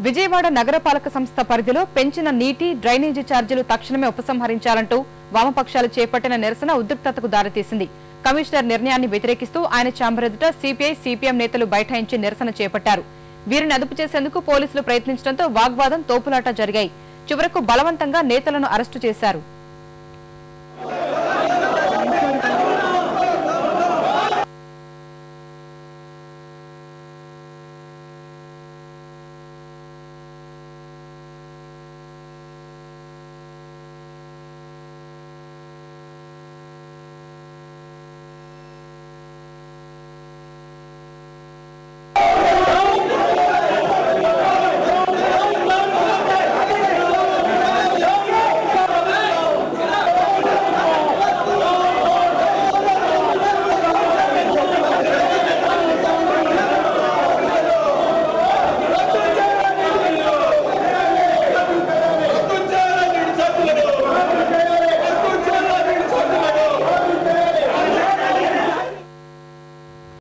విజయవాడ నగరపాలక సంస్థ పరిధిలో పెంచిన నీటి డ్రైనేజీ ఛార్జీలు తక్షణమే ఉపసంహరించాలంటూ వామపక్షాలు చేపట్టిన నిరసన ఉద్రిక్తతకు దారితీసింది. కమిషనర్ నిర్ణయాన్ని వ్యతిరేకిస్తూ ఆయన ఛాంబర్ ఎదుట సిపిఐ, సిపిఎం నేతలు బైఠాయించి నిరసన చేపట్టారు. వీరిని అదుపు చేసేందుకు పోలీసులు ప్రయత్నించడంతో వాగ్వాదం, తోపులాట జరిగాయి. చివరకు బలవంతంగా నేతలను అరెస్టు చేశారు.